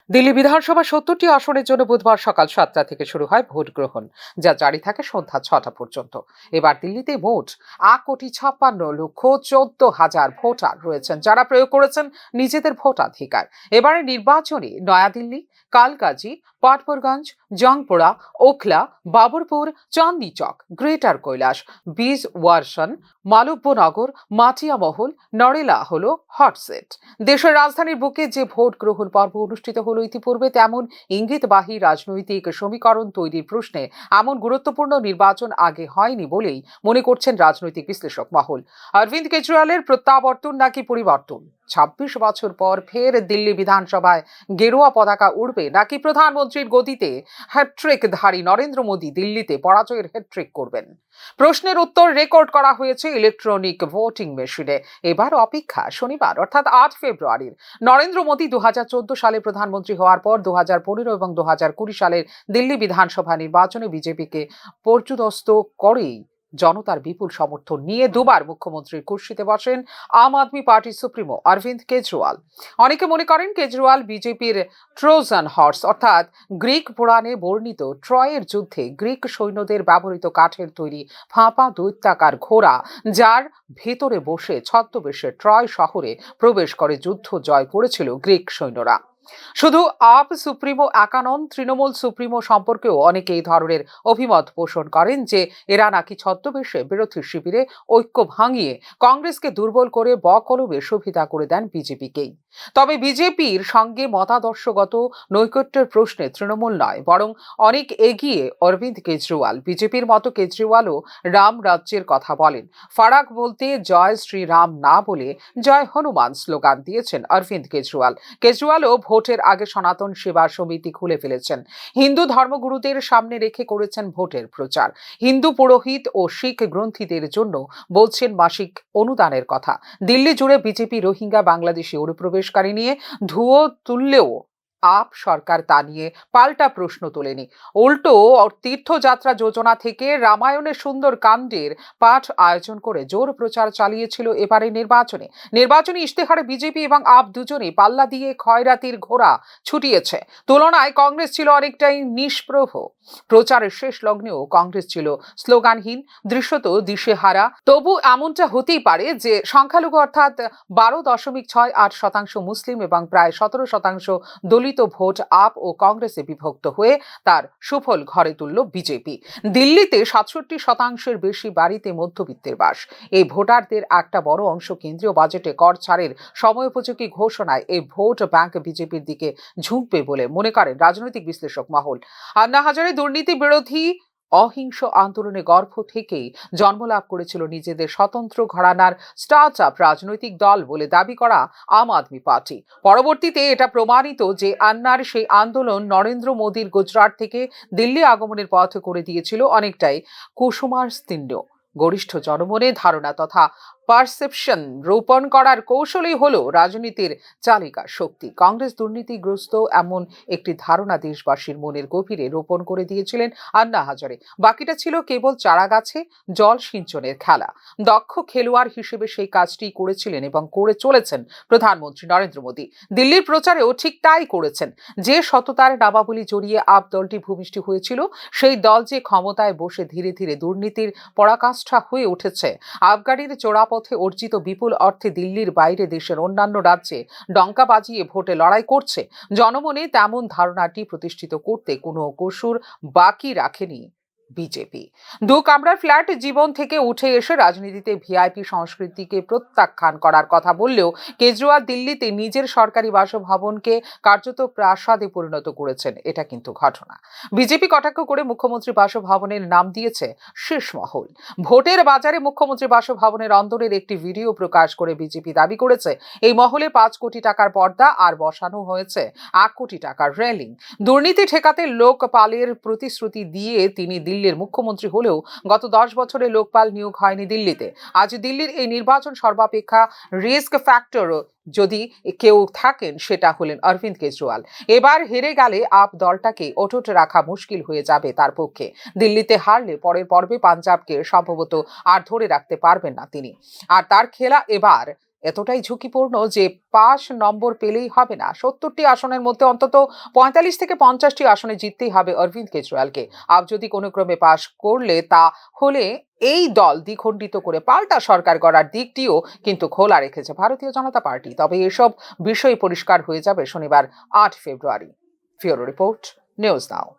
দিল্লি বিধানসভা ৭০টি আসনের জন্য বুধবার সকাল ৭টা থেকে শুরু হয় ভোট গ্রহণ, যা জারি থাকে সন্ধ্যা ৬টা পর্যন্ত। এবার দিল্লিতে মোট ১,৫৬,১৪,০০০ ভোটার রয়েছেন, যারা প্রয়োগ করেছেন নিজেদের ভোটাধিকার। এবারে নির্বাচনে নয়াদিল্লি, কালকাজি, পাটপুরগঞ্জ, জংপুরা, ওখলা, বাবরপুর, চাঁদনি চক, গ্রেটার কৈলাস, বিজওয়ার্শন, মালব্যনগর, মাটিয়ামহল, নরেলা হলো হটসেট। দেশের রাজধানীর বুকে যে ভোট গ্রহণ পর্ব অনুষ্ঠিত হলো ইতিপূর্বে, তেমন ইঙ্গিতবাহী রাজনৈতিক সমীকরণ তৈরির প্রশ্নে এমন গুরুত্বপূর্ণ নির্বাচন আগে হয়নি বলেই মনে করছেন রাজনৈতিক বিশ্লেষক মহল। অরবিন্দ কেজরিওয়ালের প্রত্যাবর্তন নাকি পরিবর্তন? ২৬ বছর পর ফের দিল্লি বিধানসভায় গেরুয়া পতাকা উড়বে, নাকি প্রধানমন্ত্রীর গতিতে হ্যাট্রিকধারী নরেন্দ্র মোদী দিল্লিতে পরাজয়ের হ্যাট্রিক করবেন? প্রশ্নের উত্তর রেকর্ড করা হয়েছে ইলেকট্রনিক ভোটিং মেশিনে। এবার অপেক্ষা শনিবার অর্থাৎ ৮ ফেব্রুয়ারির। নরেন্দ্র মোদী ২০১৪ সালে প্রধানমন্ত্রী হওয়ার পর ২০১৫ এবং ২০২০ সালের দিল্লি বিধানসভা নির্বাচনে বিজেপিকে পর্যুদস্ত করেই জনতার বিপুল সমর্থন নিয়ে দুবার মুখ্যমন্ত্রীর কুর্সিতে বসেন আম আদমি পার্টির সুপ্রিমো অরবিন্দ কেজরিওয়াল। অনেকে মনে করেন কেজরিওয়াল বিজেপির ট্রোজান হর্স, অর্থাৎ গ্রিক পুরাণে বর্ণিত ট্রয়ের যুদ্ধে গ্রিক সৈন্যদের ব্যবহৃত কাঠের তৈরি ফাঁপা দৈত্যাকার ঘোড়া, যার ভেতরে বসে ছদ্মবেশে ট্রয় শহরে প্রবেশ করে যুদ্ধ জয় করেছিল গ্রিক সৈন্যরা। শুধু আপ সুপ্রিমো একা নন, তৃণমূল সুপ্রিমো সম্পর্কেও অনেকে এই ধরনের অভিমত পোষণ করেন যে এরা নাকি ছদ্মবেশে বিরোধী শিবিরে ঐক্য ভাঙিয়ে কংগ্রেসকে দুর্বল করে বকলবে সুবিধা করে দেন বিজেপিকেই। তবে বিজেপির সঙ্গে মতাদর্শগত নৈকট্যের প্রশ্নে তৃণমূল নয়, বরং অনেক এগিয়ে অরবিন্দ কেজরিওয়াল। বিজেপির মতো কেজরিওয়ালও রাম রাজ্যের কথা বলেন। ফারাক বলতে জয় শ্রীরাম না বলে জয় হনুমান স্লোগান দিয়েছেন অরবিন্দ কেজরিওয়াল। কেজরিওয়ালও ভোটের আগে সনাতন সেবা সমিতি খুলে ফেলেছেন। হিন্দু ধর্মগুরুদের সামনে রেখে করেছেন ভোটের প্রচার। হিন্দু পুরোহিত ও শিখ গ্রন্থীদের জন্য বলছেন মাসিক অনুদানের কথা। দিল্লি জুড়ে বিজেপি রোহিঙ্গা বাংলাদেশি অনুপ্রবেশকারী নিয়ে ধুয়ো তুললেও আপ সরকার তা নিয়ে পাল্টা প্রশ্ন তোলেনি। উল্টো তীর্থযাত্রা যোজনা থেকে রামায়ণের সুন্দর কাণ্ডের পাঠ আয়োজন করে জোর প্রচার চালিয়েছিল এবারে নির্বাচনী ইশতেহারে বিজেপি এবং আপ দুজনেই পাল্লা দিয়ে খয়রাতির ঘোড়া ছুটিয়েছে। তুলনায় কংগ্রেস ছিল অনেকটাই নিষ্প্রভ। প্রচারের শেষ লগ্নেও কংগ্রেস ছিল স্লোগানহীন, দৃশ্যত দিশেহারা। তবু এমনটা হতেই পারে যে সংখ্যালঘু অর্থাৎ ১২.৬৮% মুসলিম এবং প্রায় ১৭% দলিত ভোট আপ ও কংগ্রেসে বিভক্ত হয়ে তার সুফল ঘরে তুলল বিজেপি। দিল্লিতে ৬৭% বেশি বাড়িতে মধ্যবিত্তের বাস। এই ভোটারদের একটা বড় অংশ কেন্দ্রীয় বাজেটে কর ছাড়ের সময়োপযোগী ঘোষণায় এই ভোট ব্যাংক বিজেপির দিকে ঝুঁকবে বলে মনে করেন রাজনৈতিক বিশ্লেষক মহল। আন্না হাজারে দুর্নীতি বিরোধী অহিংস আন্দোলনে গর্ভ থেকেই জন্মলাভ করেছিল নিজেদের স্বতন্ত্র ঘরানার স্টার্ট আপ রাজনৈতিক দল বলে দাবি করা আম আদমি পার্টি। পরবর্তীতে এটা প্রমাণিত যে আন্নার সেই আন্দোলন নরেন্দ্র মোদীর গুজরাট থেকে দিল্লি আগমনের পথ করে দিয়েছিল অনেকটাই কুসুমাস্তীর্ণ। গরিষ্ঠ জনমনে ধারণা তথা পারসেপশন রোপণ করার কৌশলই হলো রাজনীতির চালিকা শক্তি। কংগ্রেস দুর্নীতিগ্রস্ত এমন একটি ধারণা দেশবাসীর মনের গভীরে রোপণ করে দিয়েছিলেন আন্না হাজারে। বাকিটা ছিল কেবল চারাগাছে জল সিঞ্চনের খেলা। দক্ষ খেলোয়াড় হিসেবে সেই কাজটি করেছিলেন এবং করে চলেছেন প্রধানমন্ত্রী নরেন্দ্র মোদী। দিল্লির প্রচারেও ঠিক তাই করেছেন। যে সততার নামাবলী জড়িয়ে আপ দলটি ভূমিষ্ঠ হয়েছিল, সেই দল যে ক্ষমতায় বসে ধীরে ধীরে দুর্নীতির পরাকাষ্ঠা হয়ে উঠেছে। আবগারির চোরাপথে অর্জিত বিপুল অর্থে দিল্লির বাইরে দেশের অন্যান্য রাজ্যে ডঙ্কা বাজিয়ে ভোটে লড়াই করছে। জনমনে তেমন ধারণাটি প্রতিষ্ঠিত করতে কোনো কসুর বাকি রাখেনি বিজেপি। দু কামরার ফ্ল্যাট জীবন থেকে উঠে এসে রাজনীতিতে ভিআইপি সংস্কৃতিকে প্রত্যাখ্যান করার কথা বললেও কেজরিওয়াল দিল্লিতে নিজের সরকারি বাসভবনকে কার্যত প্রাসাদে পরিণত করেছেন। এটা কিন্তু ঘটনা। বিজেপি কটাক্ষ করে মুখ্যমন্ত্রী বাসভবনের নাম দিয়েছে শীর্ষমহল। ভোটের বাজারে মুখ্যমন্ত্রী বাসভবনের অন্দরের একটি ভিডিও প্রকাশ করে বিজেপি দাবি করেছে এই মহলে ৫ কোটি টাকার পর্দা আর বসানো হয়েছে ১ কোটি টাকার রেলিং। দুর্নীতি ঠেকাতে লোকপালের প্রতিশ্রুতি দিয়ে তিনি দিল্লির মুখ্যমন্ত্রী হলেও গত ১০ বছরে লোকপাল নিয়োগ হয়নি দিল্লিতে। আজ দিল্লির এই নির্বাচন সর্বাপেক্ষা রিস্ক ফ্যাক্টর যদি কেউ থাকেন, সেটা হলেন অরবিন্দ কেজরিওয়াল। এবার হেরে গেলে আপ দলটাকে অটুট রাখা মুশকিল হয়ে যাবে তার পক্ষে। দিল্লিতে হারলে পরের পর্বে পাঞ্জাবকে সম্ভবত আর ধরে রাখতে পারবেন না তিনি। আর তার খেলা এবার এতটাই ঝুঁকিপূর্ণ যে পাস নম্বর পেলেই হবে না। 70টি আসনের মধ্যে অন্তত 45 থেকে 50টি আসনে জিততেই হবে অরবিন্দ কেজরিওয়ালকে। আর যদি কোনো ক্রমে পাস করলে তা হলে এই দল দ্বিখণ্ডিত করে পাল্টা সরকার গড়ার দিকটিও কিন্তু খোলা রেখেছে ভারতীয় জনতা পার্টি। তবে এসব বিষয় পরিষ্কার হয়ে যাবে শনিবার 8 ফেব্রুয়ারি। ব্যুরো রিপোর্ট, নিউজ নাও।